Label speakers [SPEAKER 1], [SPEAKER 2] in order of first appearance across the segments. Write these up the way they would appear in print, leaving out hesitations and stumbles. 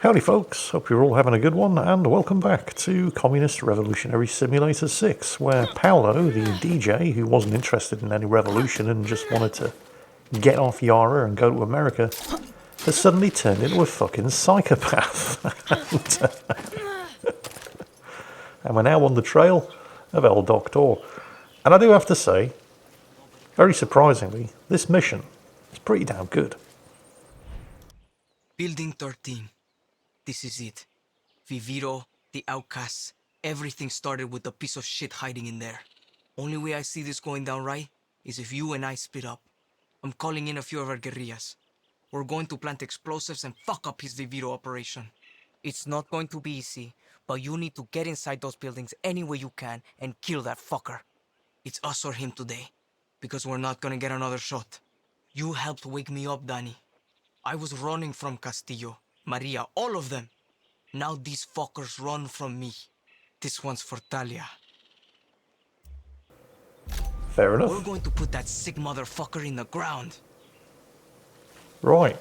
[SPEAKER 1] Howdy folks, hope you're all having a good one, and welcome back to Communist Revolutionary Simulator 6, where Paolo, the DJ, who wasn't interested in any revolution and just wanted to get off Yara and go to America, has suddenly turned into a fucking psychopath. And we're now on the trail of El Doctor. And I do have to say, very surprisingly, this mission is pretty damn good.
[SPEAKER 2] Building 13. This is it. Viviro, the outcasts, everything started with a piece of shit hiding in there. Only way I see this going down right is if you and I split up. I'm calling in a few of our guerrillas. We're going to plant explosives and fuck up his Viviro operation. It's not going to be easy, but you need to get inside those buildings any way you can and kill that fucker. It's us or him today, because we're not gonna get another shot. You helped wake me up, Danny. I was running from Castillo, Maria, all of them. Now these fuckers run from me. This one's for Talia.
[SPEAKER 1] Fair enough.
[SPEAKER 2] We're going to put that sick motherfucker in the ground.
[SPEAKER 1] Right.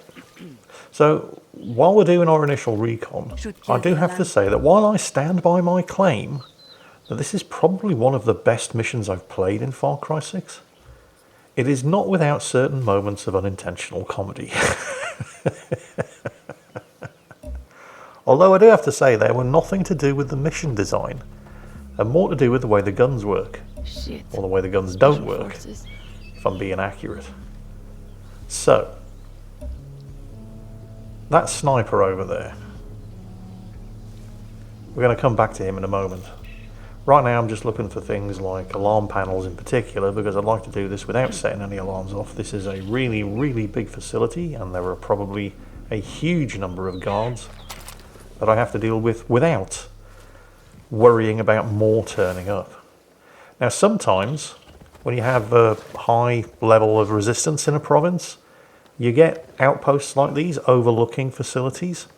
[SPEAKER 1] So, while we're doing our initial recon, I do have to say that while I stand by my claim that this is probably one of the best missions I've played in Far Cry 6, it is not without certain moments of unintentional comedy. Although I do have to say they were nothing to do with the mission design, and more to do with the way the guns work.
[SPEAKER 3] Shit.
[SPEAKER 1] Or the way the guns don't work, if I'm being accurate. So, that sniper over there, we're going to come back to him in a moment. Right now I'm just looking for things like alarm panels in particular, because I'd like to do this without setting any alarms off. This is a really, really big facility, and there are probably a huge number of guards that I have to deal with without worrying about more turning up. Now sometimes, when you have a high level of resistance in a province, you get outposts like these overlooking facilities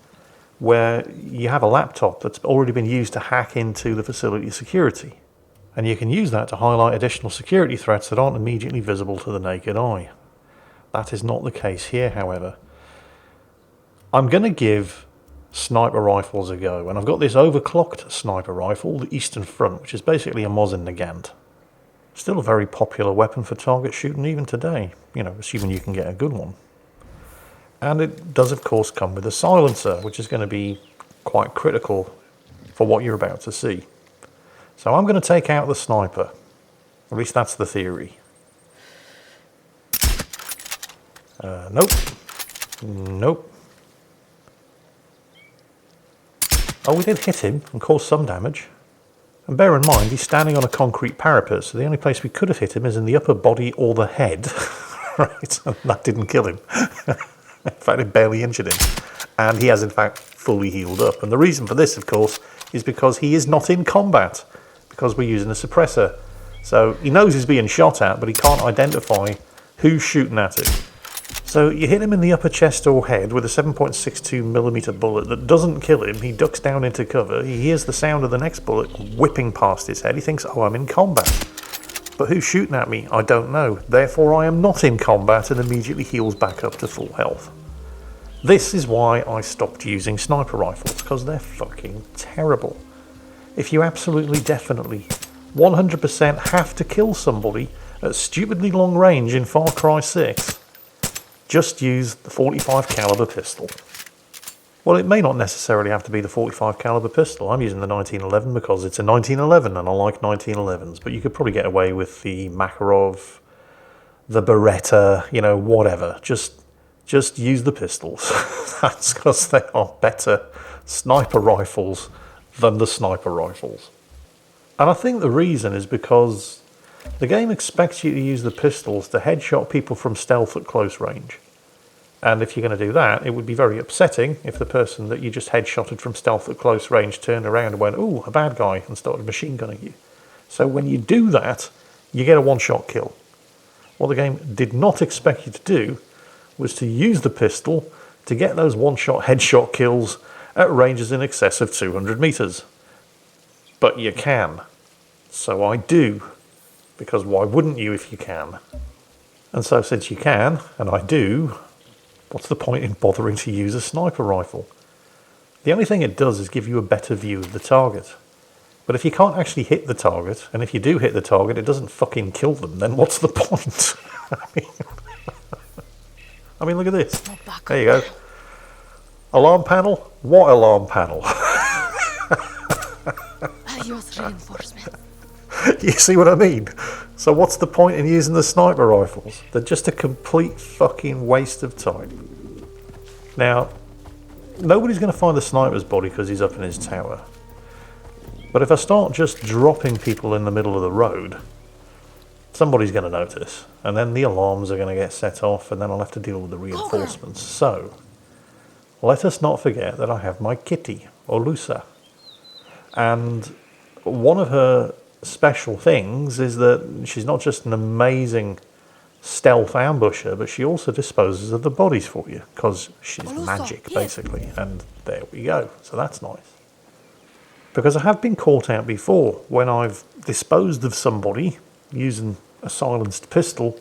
[SPEAKER 1] where you have a laptop that's already been used to hack into the facility security. And you can use that to highlight additional security threats that aren't immediately visible to the naked eye. That is not the case here, however. I'm going to give sniper rifles a go, and I've got this overclocked sniper rifle, the Eastern Front, which is basically a Mosin Nagant. Still a very popular weapon for target shooting even today, assuming you can get a good one. And it does of course come with a silencer, which is going to be quite critical for what you're about to see. So I'm going to take out the sniper, at least that's the theory. Nope. Oh, we did hit him and cause some damage. And bear in mind, he's standing on a concrete parapet, so the only place we could have hit him is in the upper body or the head. Right, and that didn't kill him. In fact, it barely injured him. And he has, in fact, fully healed up. And the reason for this, of course, is because he is not in combat, because we're using a suppressor. So he knows he's being shot at, but he can't identify who's shooting at him. So you hit him in the upper chest or head with a 7.62mm bullet that doesn't kill him. He ducks down into cover. He hears the sound of the next bullet whipping past his head. He thinks, oh, I'm in combat. But who's shooting at me? I don't know. Therefore, I am not in combat, and immediately heals back up to full health. This is why I stopped using sniper rifles, because they're fucking terrible. If you absolutely, definitely, 100% have to kill somebody at stupidly long range in Far Cry 6, just use the 45 caliber pistol. Well, it may not necessarily have to be the 45 caliber pistol. I'm using the 1911 because it's a 1911 and I like 1911s, but you could probably get away with the Makarov, the Beretta, whatever. Just use the pistols. That's because they are better sniper rifles than the sniper rifles. And I think the reason is because the game expects you to use the pistols to headshot people from stealth at close range. And if you're going to do that, it would be very upsetting if the person that you just headshotted from stealth at close range turned around and went, ooh, a bad guy, and started machine gunning you. So when you do that, you get a one-shot kill. What the game did not expect you to do was to use the pistol to get those one-shot headshot kills at ranges in excess of 200 meters. But you can. So I do. Because why wouldn't you if you can? And so since you can, and I do, what's the point in bothering to use a sniper rifle? The only thing it does is give you a better view of the target. But if you can't actually hit the target, and if you do hit the target, it doesn't fucking kill them, then what's the point? I mean, look at this. There you go. Alarm panel? What alarm panel?
[SPEAKER 3] Adios, reinforcement.
[SPEAKER 1] You see what I mean? So what's the point in using the sniper rifles? They're just a complete fucking waste of time. Now, nobody's going to find the sniper's body because he's up in his tower. But if I start just dropping people in the middle of the road, somebody's going to notice. And then the alarms are going to get set off, and then I'll have to deal with the reinforcements. So, let us not forget that I have my kitty, Olusa. And one of her special things is that she's not just an amazing stealth ambusher, but she also disposes of the bodies for you, because she's magic, basically. And there we go. So that's nice. Because I have been caught out before when I've disposed of somebody using a silenced pistol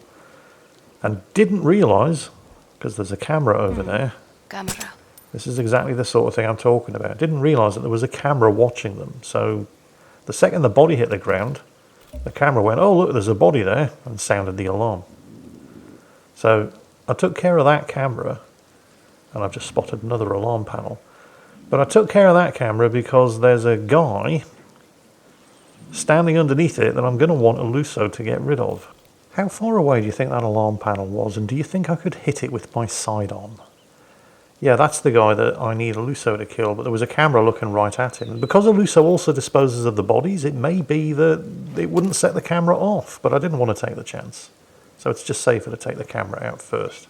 [SPEAKER 1] and didn't realise, because there's a camera over there.
[SPEAKER 3] Camera.
[SPEAKER 1] This is exactly the sort of thing I'm talking about. Didn't realise that there was a camera watching them. So the second the body hit the ground, the camera went, oh look, there's a body there, and sounded the alarm. So I took care of that camera, and I've just spotted another alarm panel. But I took care of that camera because there's a guy standing underneath it that I'm going to want Eluso to get rid of. How far away do you think that alarm panel was, and do you think I could hit it with my sidearm? Yeah, that's the guy that I need Eluso to kill, but there was a camera looking right at him. And because Eluso also disposes of the bodies, it may be that it wouldn't set the camera off, but I didn't want to take the chance. So it's just safer to take the camera out first.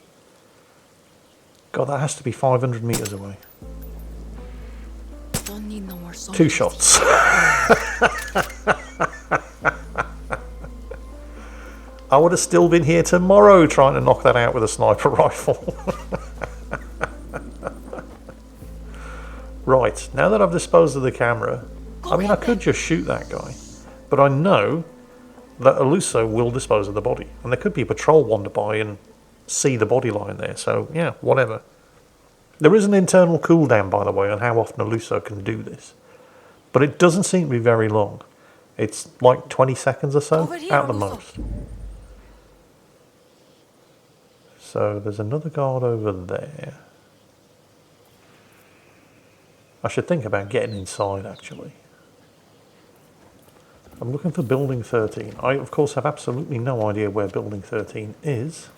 [SPEAKER 1] God, that has to be 500 meters away.
[SPEAKER 3] Don't need no more
[SPEAKER 1] 2 shots. I would have still been here tomorrow trying to knock that out with a sniper rifle. Right, now that I've disposed of the camera, I mean, I could just shoot that guy, but I know that Eluso will dispose of the body, and there could be a patrol wander by and see the body lying there, so yeah, whatever. There is an internal cooldown, by the way, on how often Eluso can do this, but it doesn't seem to be very long. It's like 20 seconds or so, at the most. So there's another guard over there. I should think about getting inside, actually. I'm looking for Building 13. I, of course, have absolutely no idea where Building 13 is. See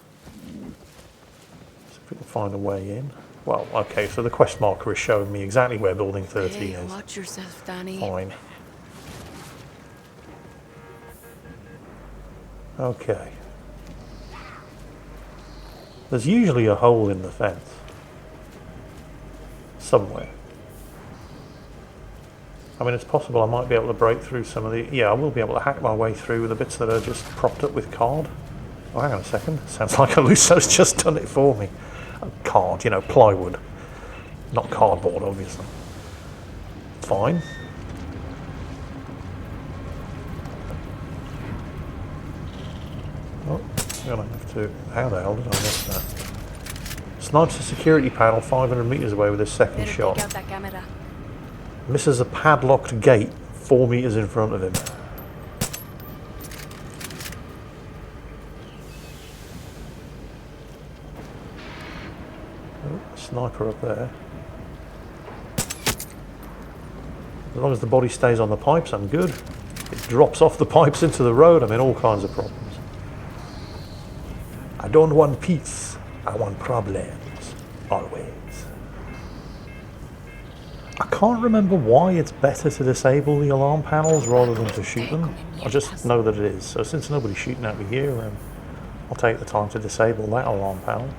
[SPEAKER 1] if we can find a way in. Well, okay, so the quest marker is showing me exactly where Building 13 is.
[SPEAKER 3] Watch yourself, Danny.
[SPEAKER 1] Fine. Okay. There's usually a hole in the fence. Somewhere. I mean, it's possible I might be able to break through some of the... Yeah, I will be able to hack my way through the bits that are just propped up with card. Oh, hang on a second. Sounds like Eluso's just done it for me. Card, you know, plywood. Not cardboard, obviously. Fine. Oh, I'm going to have to... How the hell did I miss that? Snipes the security panel 500 metres away with his second shot.
[SPEAKER 3] Take out that camera.
[SPEAKER 1] Misses a padlocked gate 4 metres in front of him. Oh, sniper up there. As long as the body stays on the pipes, I'm good. It drops off the pipes into the road, I'm in all kinds of problems. I don't want peace, I want problems. Always. I can't remember why it's better to disable the alarm panels rather than to shoot them. I just know that it is. So since nobody's shooting at me here, I'll take the time to disable that alarm panel.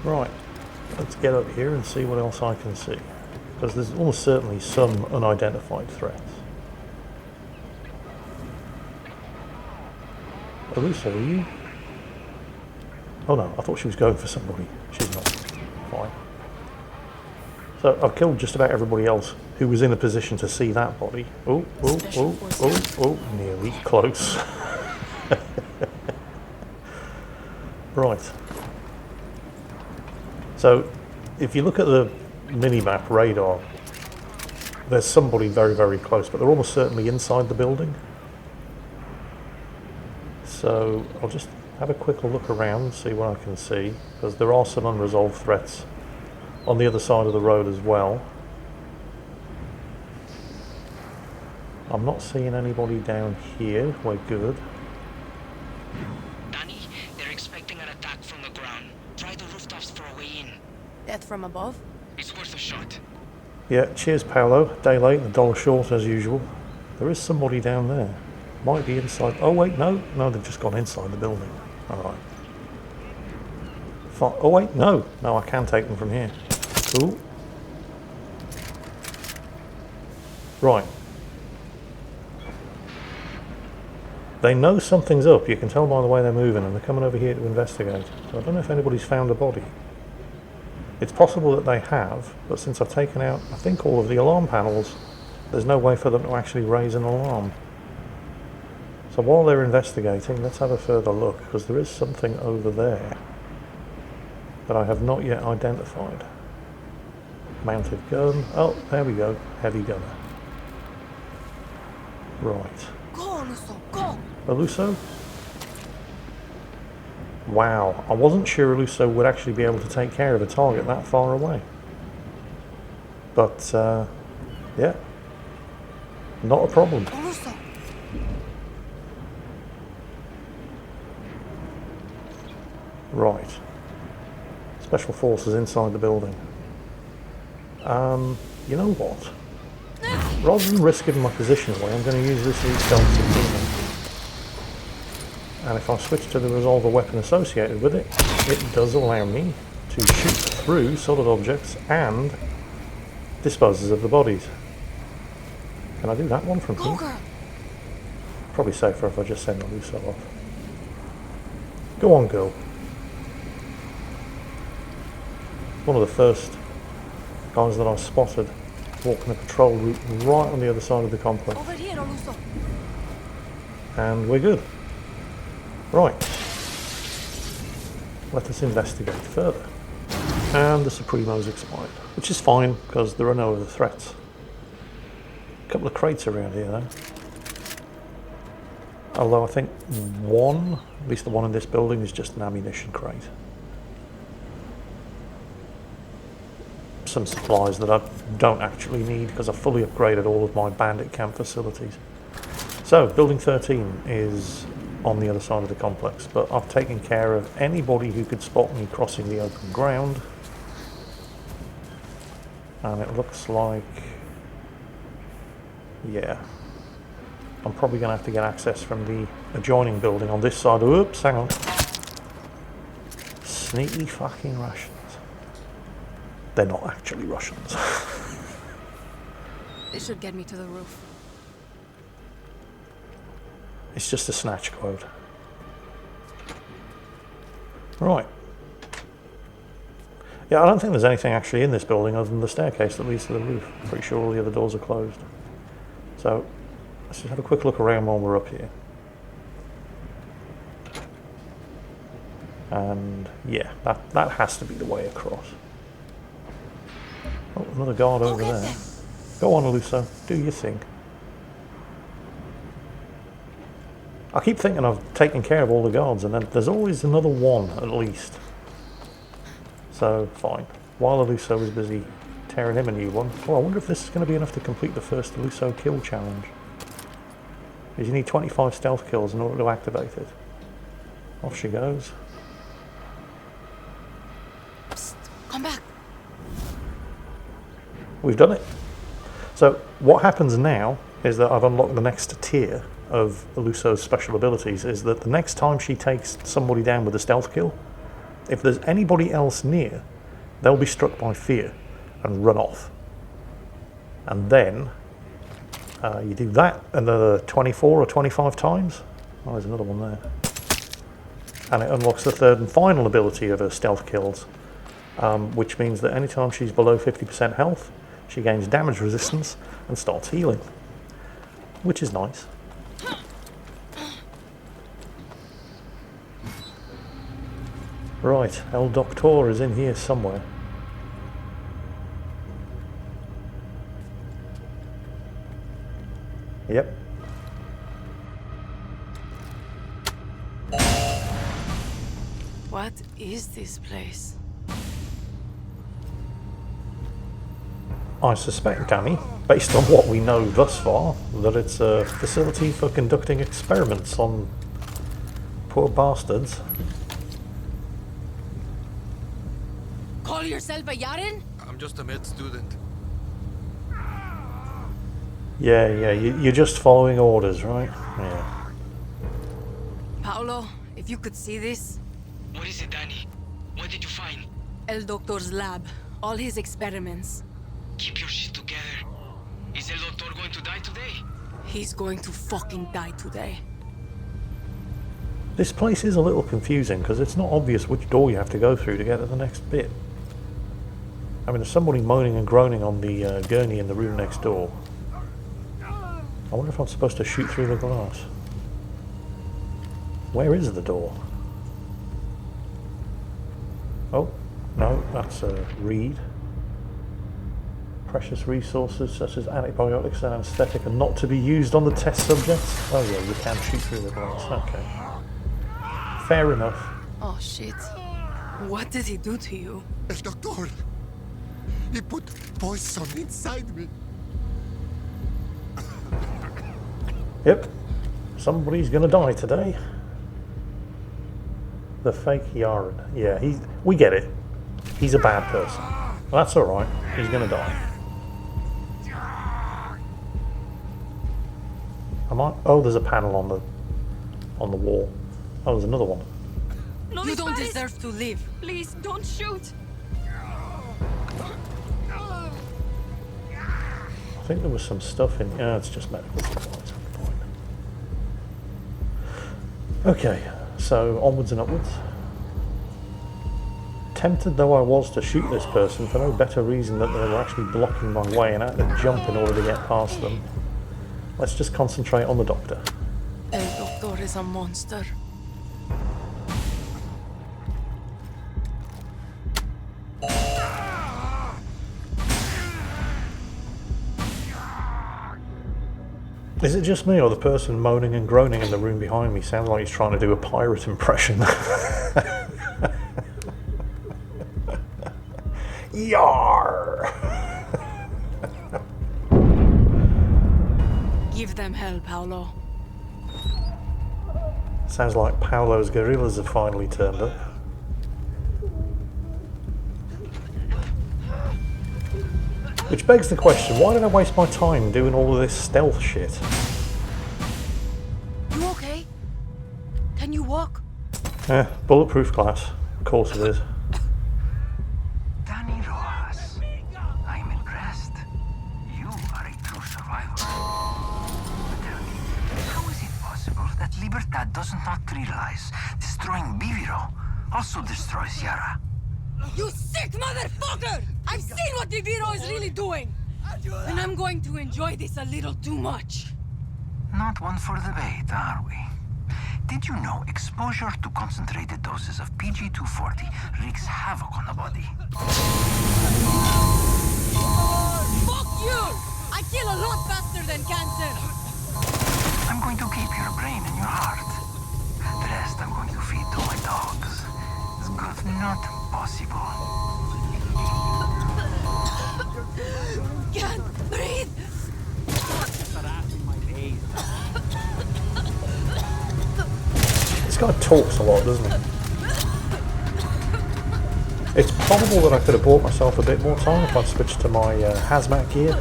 [SPEAKER 1] Right, let's get up here and see what else I can see. Because there's almost certainly some unidentified threats. Eluso, are you? Oh no, I thought she was going for somebody. She's not. Fine. So I've killed just about everybody else who was in a position to see that body. Oh, nearly close. Right. So if you look at the mini-map radar, there's somebody very, very close, but they're almost certainly inside the building. So I'll just have a quick look around and see what I can see, because there are some unresolved threats on the other side of the road as well. I'm not seeing anybody down here. We're good.
[SPEAKER 2] Danny, they're expecting an attack from the ground. Try the rooftops for a way in.
[SPEAKER 3] That from above?
[SPEAKER 2] It's worth a shot.
[SPEAKER 1] Yeah, cheers Paolo. Day late, a dollar short as usual. There is somebody down there. Might be inside. Oh wait, no, they've just gone inside the building. Alright. Oh wait, no, I can take them from here. Cool. Right. They know something's up. You can tell by the way they're moving, and they're coming over here to investigate. So I don't know if anybody's found a body. It's possible that they have, but since I've taken out, I think, all of the alarm panels, there's no way for them to actually raise an alarm. So while they're investigating, let's have a further look, because there is something over there that I have not yet identified. Mounted gun. Oh, there we go. Heavy gunner. Right.
[SPEAKER 3] Go, Luso, go!
[SPEAKER 1] Aluso? Wow, I wasn't sure Aluso would actually be able to take care of a target that far away. But, yeah. Not a problem.
[SPEAKER 3] Go, Luso!
[SPEAKER 1] Right. Special forces inside the building. You know what? Rather than risk giving my position away, I'm going to use this as stealth subpoena. And if I switch to the resolver weapon associated with it, it does allow me to shoot through solid objects and disposes of the bodies. Can I do that one from
[SPEAKER 3] Go,
[SPEAKER 1] here?
[SPEAKER 3] girl!
[SPEAKER 1] Probably safer if I just send Aluso off. Go on, girl. One of the first guys that I spotted walking a patrol route right on the other side of the complex.
[SPEAKER 3] Over here, Luso!
[SPEAKER 1] And we're good. Right. Let us investigate further. And the Supremo's expired, which is fine because there are no other threats. A couple of crates around here though. Although I think one, at least the one in this building, is just an ammunition crate. Some supplies that I don't actually need because I've fully upgraded all of my bandit camp facilities. So, building 13 is on the other side of the complex, but I've taken care of anybody who could spot me crossing the open ground. And it looks like, yeah, I'm probably going to have to get access from the adjoining building on this side. Oops, hang on. Sneaky fucking Russians. They're not actually Russians.
[SPEAKER 3] This should get me to the roof.
[SPEAKER 1] It's just a snatch quote. Right. Yeah, I don't think there's anything actually in this building other than the staircase that leads to the roof. I'm pretty sure all the other doors are closed. So, let's just have a quick look around while we're up here. And yeah, that has to be the way across. Oh, another guard over there. Go on, Aluso, do your thing. I keep thinking I've taken care of all the guards, and then there's always another one at least. So, fine. While Aluso is busy tearing him a new one. Oh, I wonder if this is going to be enough to complete the first Aluso kill challenge. Because you need 25 stealth kills in order to activate it. Off she goes.
[SPEAKER 3] Psst, come back!
[SPEAKER 1] We've done it. So what happens now is that I've unlocked the next tier of Aluso's special abilities, is that the next time she takes somebody down with a stealth kill, if there's anybody else near, they'll be struck by fear and run off. And then you do that another 24 or 25 times. Oh, there's another one there. And it unlocks the third and final ability of her stealth kills, which means that anytime she's below 50% health, she gains damage resistance and starts healing, which is nice. Right, El Doctor is in here somewhere. Yep.
[SPEAKER 3] What is this place?
[SPEAKER 1] I suspect, Danny, based on what we know thus far, that it's a facility for conducting experiments on poor bastards.
[SPEAKER 3] Call yourself a Yaren?
[SPEAKER 4] I'm just a med student.
[SPEAKER 1] Yeah, you're just following orders, right? Yeah.
[SPEAKER 3] Paolo, if you could see this.
[SPEAKER 2] What is it, Danny? What did you find?
[SPEAKER 3] El Doctor's lab. All his experiments.
[SPEAKER 2] Keep your shit together. Is El Doctor going to die today?
[SPEAKER 3] He's going to fucking die today.
[SPEAKER 1] This place is a little confusing because it's not obvious which door you have to go through to get to the next bit. I mean, there's somebody moaning and groaning on the gurney in the room next door. I wonder if I'm supposed to shoot through the glass. Where is the door? Oh, no, that's a reed. Precious resources such as antibiotics and anesthetic are not to be used on the test subjects. Oh yeah, you can shoot through the glass. Okay. Fair enough.
[SPEAKER 3] Oh shit. What did he do to you?
[SPEAKER 4] El doctor! He put poison inside me.
[SPEAKER 1] Yep. Somebody's gonna die today. The fake Yaren. Yeah, we get it. He's a bad person. That's alright. He's gonna die. Oh, there's a panel on the wall. Oh, there's another one.
[SPEAKER 3] No, you don't deserve to live. Please, don't shoot.
[SPEAKER 1] I think there was some stuff in. Yeah, it's just medical supplies. Okay, so onwards and upwards. Tempted though I was to shoot this person for no better reason that they were actually blocking my way and I had to jump in order to get past them. Let's just concentrate on the doctor.
[SPEAKER 3] El Doctor is a monster.
[SPEAKER 1] Is it just me or the person moaning and groaning in the room behind me sounds like he's trying to do a pirate impression? Yar!
[SPEAKER 3] Give them hell, Paolo.
[SPEAKER 1] Sounds like Paolo's gorillas have finally turned up. Which begs the question, why did I waste my time doing all of this stealth shit?
[SPEAKER 3] You okay? Can you walk?
[SPEAKER 1] Bulletproof glass. Of course it is.
[SPEAKER 5] Danny Rojas, I'm impressed. You are a true survivor. But tell me, how is it possible that Libertad does not realize destroying Viviro also destroys Yara?
[SPEAKER 3] You sick motherfucker! I've seen what Viviro is really doing! And I'm going to enjoy this a little too much.
[SPEAKER 5] Not one for debate, are we? Did you know exposure to concentrated doses of PG-240 wreaks havoc on the body?
[SPEAKER 3] Fuck you! I kill a lot faster than cancer!
[SPEAKER 5] I'm going to keep your brain and your heart. The rest I'm going to feed to my dogs. It's good, not possible.
[SPEAKER 3] Can't breathe!
[SPEAKER 1] This guy talks a lot, doesn't he? It's probable that I could have bought myself a bit more time if I'd switched to my hazmat gear.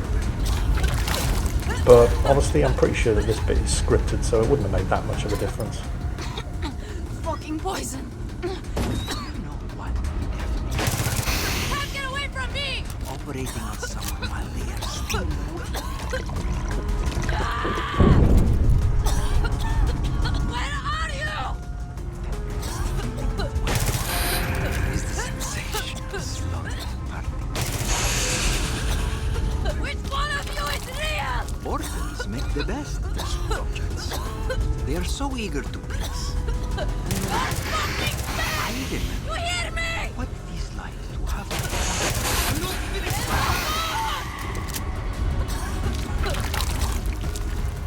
[SPEAKER 1] But honestly, I'm pretty sure that this bit is scripted, so it wouldn't have made that much of a difference.
[SPEAKER 3] Fucking poison!
[SPEAKER 5] You know what?
[SPEAKER 3] Can't get away from me!
[SPEAKER 5] Operating on someone while they are still
[SPEAKER 3] Where are you?
[SPEAKER 5] is the sensation of slowly departing.
[SPEAKER 3] Which one of you is real?
[SPEAKER 5] Orphans make the best pursuit objects. They are so eager to please. I remember
[SPEAKER 3] You hear me?
[SPEAKER 5] what it is like to have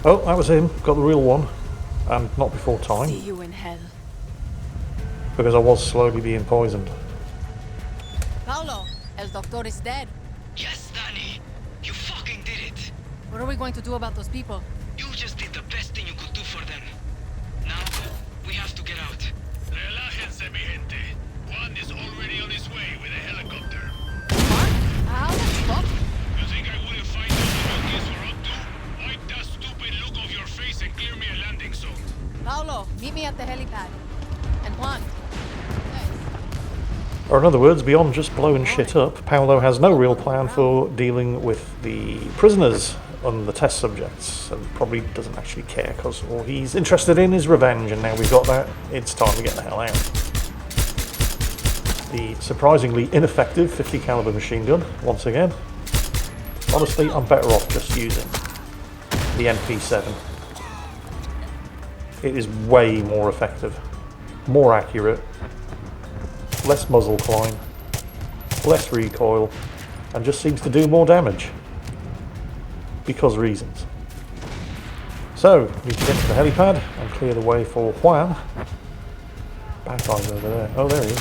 [SPEAKER 1] Oh, that was him. Got the real one. And not before
[SPEAKER 3] See
[SPEAKER 1] time.
[SPEAKER 3] you in hell.
[SPEAKER 1] Because I was slowly being poisoned.
[SPEAKER 3] Paolo, El Doctor is dead.
[SPEAKER 2] Yes, Danny. You fucking did it.
[SPEAKER 3] What are we going to do about those people?
[SPEAKER 2] You just did the best thing you could do for them. Now, we have to get out.
[SPEAKER 6] Relájense, mi gente. Juan is already on his way with a helicopter.
[SPEAKER 3] What? How the fuck?
[SPEAKER 6] You think I wouldn't find out what these were up to? Wipe that stupid look off your face and clear me a landing zone.
[SPEAKER 3] Paolo, meet me at the helipad. And Juan.
[SPEAKER 1] Or in other words, beyond just blowing shit up, Paolo has no real plan for dealing with the prisoners and the test subjects, and probably doesn't actually care because all he's interested in is revenge, and now we've got that, it's time to get the hell out. The surprisingly ineffective 50 caliber machine gun, once again. Honestly, I'm better off just using the MP7. It is way more effective, more accurate, less muzzle climb, less recoil, and just seems to do more damage. Because reasons. So, need to get to the helipad and clear the way for Juan. Bad guy's over there. Oh, there he is.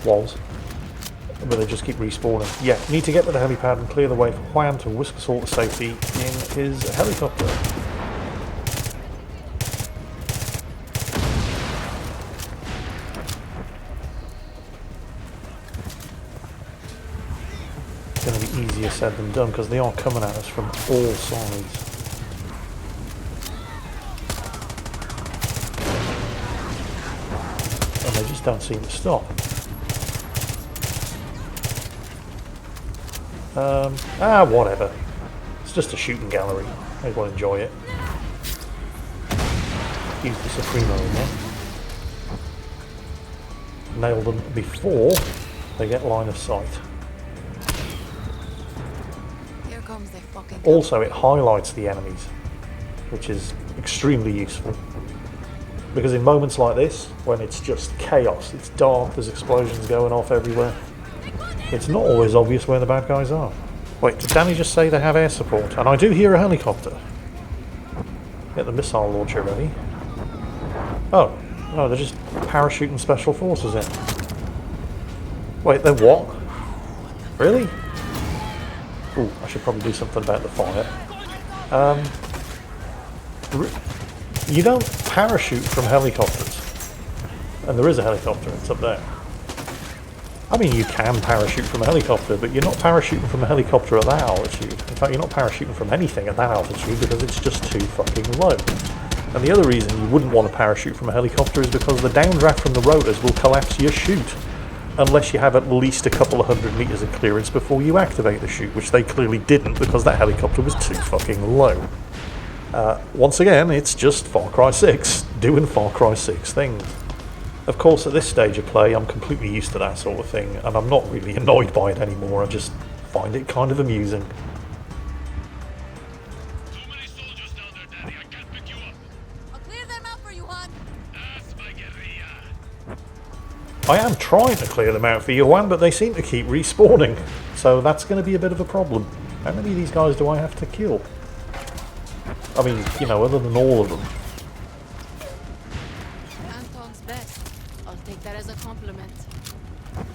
[SPEAKER 1] Was. But they just keep respawning. Yeah, need to get to the helipad and clear the way for Juan to whisk us all to safety in his helicopter. It's going to be easier said than done because they are coming at us from all sides. And they just don't seem to stop. Whatever. It's just a shooting gallery. They will enjoy it. Use the Supremo again. Nail them before they get line of sight.
[SPEAKER 3] Here comes the fucking...
[SPEAKER 1] Also, it highlights the enemies, which is extremely useful. Because in moments like this, when it's just chaos, it's dark, there's explosions going off everywhere, it's not always obvious where the bad guys are. Wait, did Danny just say they have air support? And I do hear a helicopter. Get the missile launcher ready. Oh, no, they're just parachuting special forces in. Wait, they're what? Really? Ooh, I should probably do something about the fire. You don't parachute from helicopters. And there is a helicopter, it's up there. I mean, you can parachute from a helicopter, but you're not parachuting from a helicopter at that altitude. In fact, you're not parachuting from anything at that altitude because it's just too fucking low. And the other reason you wouldn't want to parachute from a helicopter is because the downdraft from the rotors will collapse your chute. Unless you have at least a couple of 100 meters of clearance before you activate the chute, which they clearly didn't because that helicopter was too fucking low. Once again, it's just Far Cry 6 doing Far Cry 6 things. Of course, at this stage of play, I'm completely used to that sort of thing, and I'm not really annoyed by it anymore. I just find it kind of amusing.
[SPEAKER 6] Too many soldiers down there, Daddy. I can't pick you up.
[SPEAKER 3] I'll clear them out for you, Juan.
[SPEAKER 6] That's my guerrilla.
[SPEAKER 1] I am trying to clear them out for you, Juan, but they seem to keep respawning. So that's going to be a bit of a problem. How many of these guys do I have to kill? I mean, you know, other than all of them.
[SPEAKER 3] Anton's best. I'll take that as a compliment.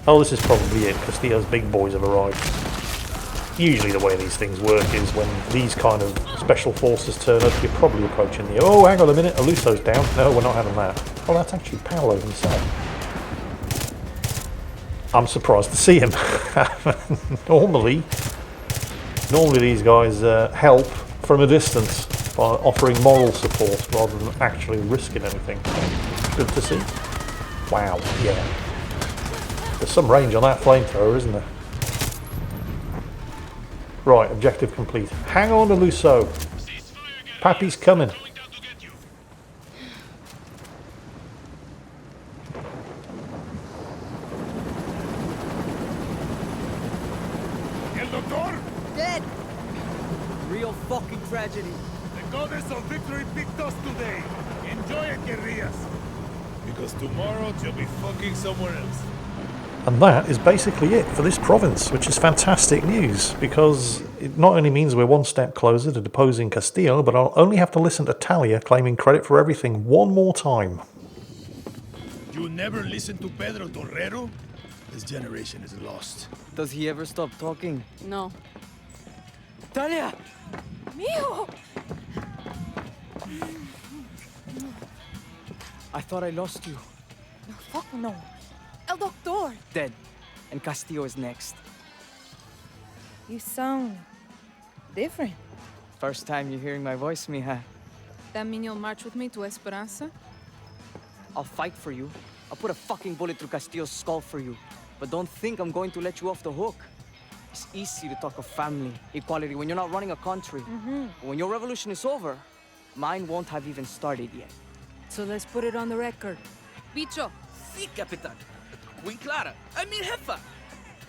[SPEAKER 1] Oh, this is probably it. Castillo's big boys have arrived. Usually the way these things work is when these kind of special forces turn up, you're probably approaching the... Oh, hang on a minute, Aluso's down. No, we're not having that. Oh, that's actually Paolo himself. I'm surprised to see him. Normally these guys help from a distance by offering moral support rather than actually risking anything. Good to see. Wow, yeah. There's some range on that flamethrower, isn't there? Right, objective complete. Hang on to Luso. Pappy's coming.
[SPEAKER 6] El Doctor?
[SPEAKER 3] Dead!
[SPEAKER 2] Real fucking tragedy.
[SPEAKER 6] The goddess of victory picked us today. Enjoy it, guerrillas. Because tomorrow you'll be fucking somewhere else.
[SPEAKER 1] And that is basically it for this province, which is fantastic news, because it not only means we're one step closer to deposing Castillo, but I'll only have to listen to Talia claiming credit for everything one more time.
[SPEAKER 7] You never listen to Pedro Torrero? This generation is lost.
[SPEAKER 2] Does he ever stop talking?
[SPEAKER 3] No.
[SPEAKER 2] Talia!
[SPEAKER 3] Mijo!
[SPEAKER 2] I thought I lost you.
[SPEAKER 3] No, fuck no. El Doctor!
[SPEAKER 2] Dead. And Castillo is next.
[SPEAKER 3] You sound different.
[SPEAKER 2] First time you're hearing my voice, mija.
[SPEAKER 3] That mean you'll march with me to Esperanza?
[SPEAKER 2] I'll fight for you. I'll put a fucking bullet through Castillo's skull for you. But don't think I'm going to let you off the hook. It's easy to talk of family, equality when you're not running a country. When your revolution is over, mine won't have even started yet.
[SPEAKER 3] So let's put it on the record. Bicho!
[SPEAKER 8] Sí, Capitán. Muy clara. I mean, jefa.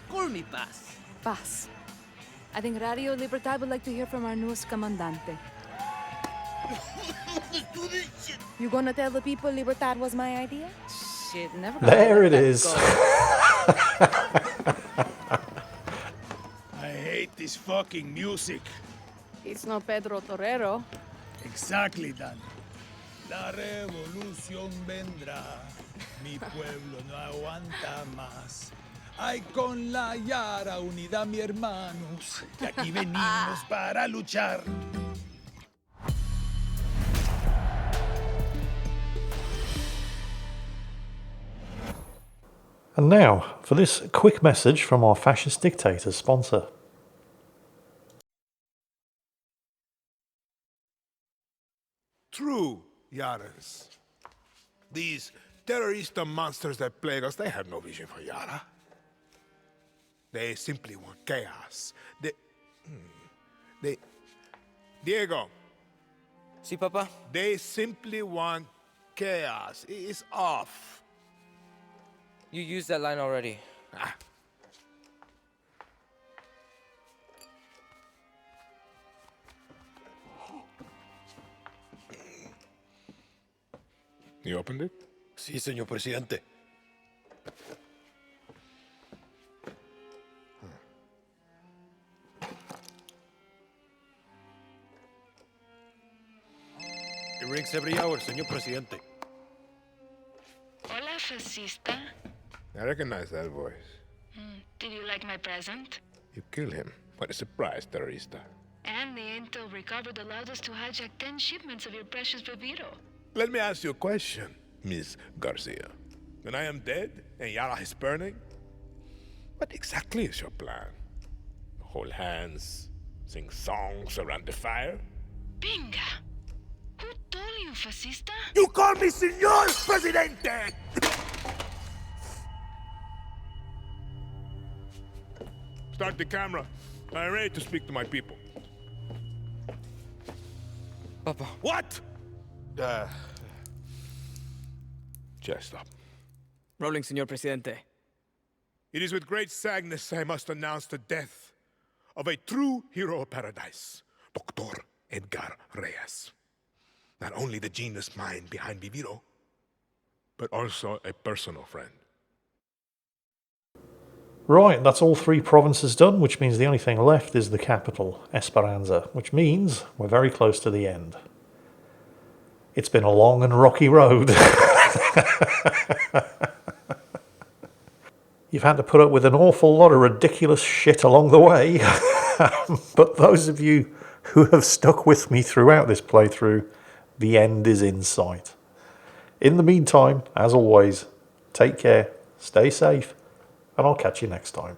[SPEAKER 8] Call me Paz.
[SPEAKER 3] Paz. I think Radio Libertad would like to hear from our newest comandante.
[SPEAKER 8] Do this shit.
[SPEAKER 3] You gonna tell the people Libertad was my idea? Shit, never gonna
[SPEAKER 1] There
[SPEAKER 3] let
[SPEAKER 1] it
[SPEAKER 3] that
[SPEAKER 1] is.
[SPEAKER 3] go.
[SPEAKER 7] I hate this fucking music.
[SPEAKER 3] It's no Pedro Torrero.
[SPEAKER 7] Exactly, Dan. La revolución vendrá. Mi pueblo no aguanta más. Ay, con la Yara unida, mi hermanos, que aquí venimos para luchar.
[SPEAKER 1] And now, for this quick message from our fascist dictator's sponsor.
[SPEAKER 4] True, Yaras. These terrorist monsters that plague us, they have no vision for Yara. They simply want chaos. They... Diego,
[SPEAKER 2] See, Papa?
[SPEAKER 4] they simply want chaos. It's off.
[SPEAKER 2] You used that line already.
[SPEAKER 4] Ah. You opened it?
[SPEAKER 9] Sí, señor presidente. It rings every hour, señor presidente.
[SPEAKER 10] Hola, fascista.
[SPEAKER 4] I recognize that voice.
[SPEAKER 10] Did you like my present?
[SPEAKER 4] You killed him. What a surprise, terrorista.
[SPEAKER 10] And the intel recovered allowed us to hijack 10 shipments of your precious Viviro.
[SPEAKER 4] Let me ask you a question, Miss Garcia. When I am dead and Yara is burning, what exactly is your plan? Hold hands, sing songs around the fire?
[SPEAKER 10] Pinga! Who told you, fascista?
[SPEAKER 4] You call me Señor Presidente! Start the camera. I'm ready to speak to my people.
[SPEAKER 2] Papa.
[SPEAKER 4] What? Just stop.
[SPEAKER 2] Rolling, Señor Presidente.
[SPEAKER 4] It is with great sadness I must announce the death of a true hero of paradise, Doctor Edgar Reyes. Not only the genius mind behind Viviro, but also a personal friend.
[SPEAKER 1] Right, that's all 3 provinces done, which means the only thing left is the capital, Esperanza, which means we're very close to the end. It's been a long and rocky road. You've had to put up with an awful lot of ridiculous shit along the way, but those of you who have stuck with me throughout this playthrough, the end is in sight. In the meantime, as always, take care, stay safe, and I'll catch you next time.